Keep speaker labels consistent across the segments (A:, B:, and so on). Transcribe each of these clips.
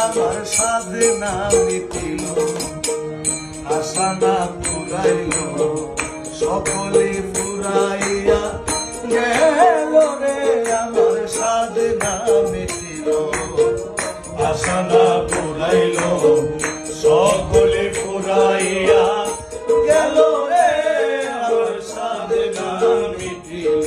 A: আমার সাধনা মিটিল, আশা না পুরাইল, সকলে পুরাইয়া গেল রে। আমার সাধনা মিটিল, আশা না পুরাইল, সকলে পুরাইয়া গেল রে। আমার সাধনা মিটিল।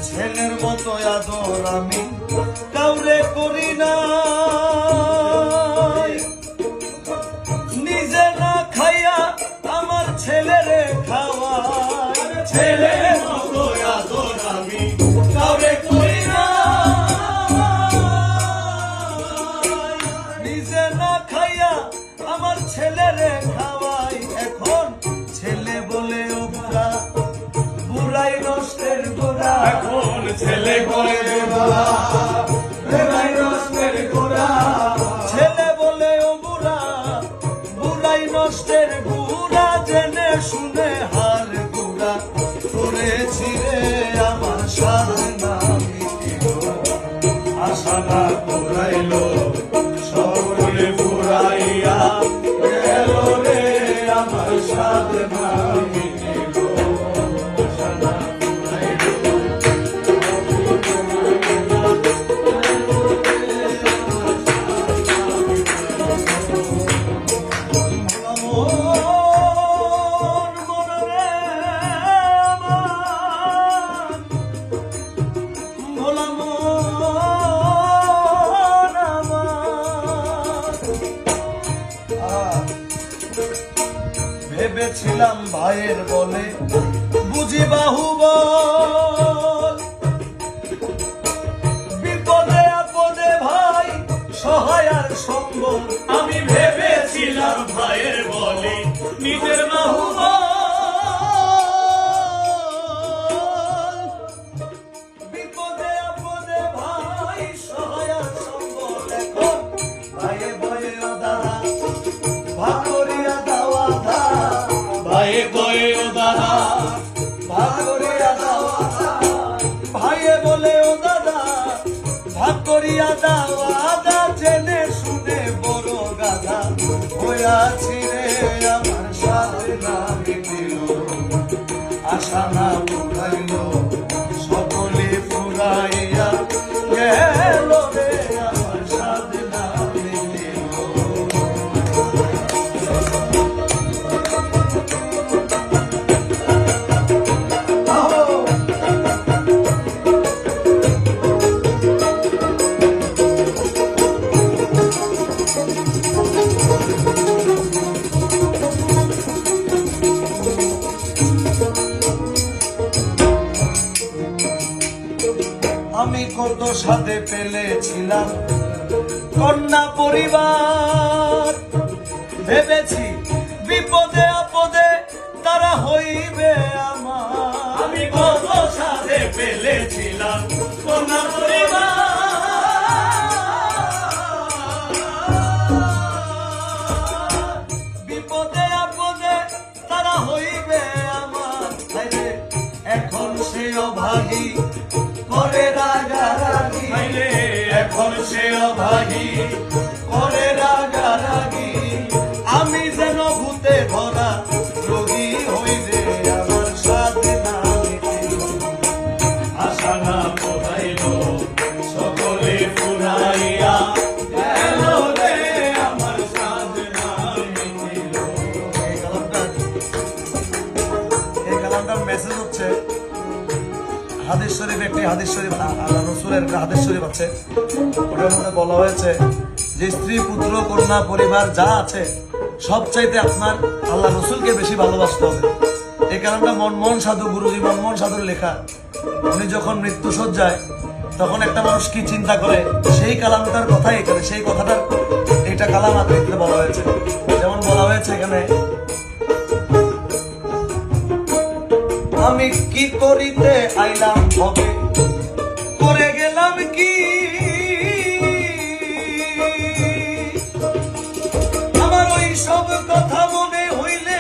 A: ছেলের মতো আদর আমি কাউরে করি না, নিজে না খাইয়া আমার ছেলেরে খাওয়া। ছেলের মতো আদর আমি কাউরে করি না, নিজে না খাইয়া আমার ছেলেরে খাওয়াই। এখন ছেলে বলে বুড়া, বুড়াই নষ্টের গোড়া। এখন ছেলে বলে বুড়া, বুড়াই নষ্টের গোড়া। ছেলে বলে ও বুড়া, বুড়াই নষ্টের গোড়া। জেনে শুনে হার গুড়া করেছি রে। আমার সাধনা মিটিল, আশা না পুরাইল, সকলে পুরাইয়া গেল রে। আমার সাধনা মিটিল, আশা না পুরাইল, ভেবেছিলাম ভাইয়ের বলে বুঝি বাহুবল, বিপদে আপদে ভাই সহায় আর সম্বল। আমি ভেবেছিলাম ভাইয়ের বলে নিজের বাহুবল, বিপদে আপদে ভাই সহায় আর সম্বল। এখন ভাইয়ে বয়ে ও দাদা ভাগ করিয়া দেওয়া দা, ভাইয়ে বয়ে ও দাদা ভাগ করিয়া দেওয়া দা। ভাইয়ে বলে ও দাদা ভাগ করিয়া দেওয়া দা। জেনে শুনে বড় গাধা হইয়াছি রে। আমার সাধনা মিটিল, আশা না পুরাইল, সকলে পুরাইয়া গেল রে। আমার সাধনা মিটিল। আমি কত সাথে পেলেছিলাম কন্যা পরিবার, ভেবেছি বিপদে আপদে তারা হইবে আমার। আমি কত সাথে পেলেছিলাম কন্যা পরিবার, বিপদে আপদে তারা হইবে আমার। এখন সে অভাগী করে রাগারাগি, এখন সে অভাগী করে রাগারাগি। আমি যেন ভূতে ধরা রোগী হই রে। আমার সাধনা মিটিল, আশা না পুরাইল, সকলে পুরাইয়া গেল রে। আমার সাধনা মিটিল। এই কালামটার মেসেজ হচ্ছে হাদিস শরীফ, একটি হাদিস শরীফ, আল্লাহ রাসূলের একটা হাদিস শরীফ আছে, ওটার মধ্যে বলা হয়েছে যে স্ত্রী, পুত্র, কন্যা, পরিবার যা আছে সবচাইতে আপনার আল্লাহ রসুলকে বেশি ভালোবাসতে হবে। এই কারণটা মনমোহন সাধু, গুরুজি মনমোহন সাধুর লেখা। উনি যখন মৃত্যু সজ্জায়, তখন একটা মানুষ কি চিন্তা করে, সেই কালামটার কথাই এখানে, সেই কথাটার এটা কালাম আত্মীয়তে বলা হয়েছে। যেমন বলা হয়েছে এখানে, আমি কি করিতে আইলাম হবে, করে গেলাম কি, আমার ওই সব কথা মনে হইলে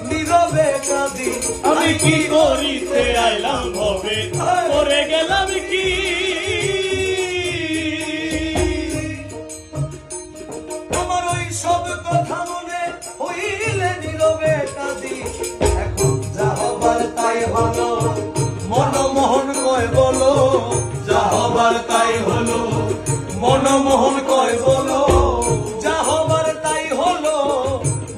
A: নীরবে কাঁদি।
B: আমি কি করিতে আইলাম হবে, করে গেলাম কি,
A: আমার ওই সব কথা মনে হইলে নীরবে কাঁদি। এখন যা হবার তাই হলো, মনমোহন কয় বলো,
B: যা হবার তাই হলো,
A: মনমোহন কয় বলো, যা হবার তাই হলো,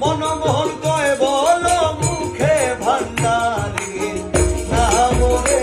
A: মনমোহন কয় বলো, মুখে ভান্ডারি না মোরে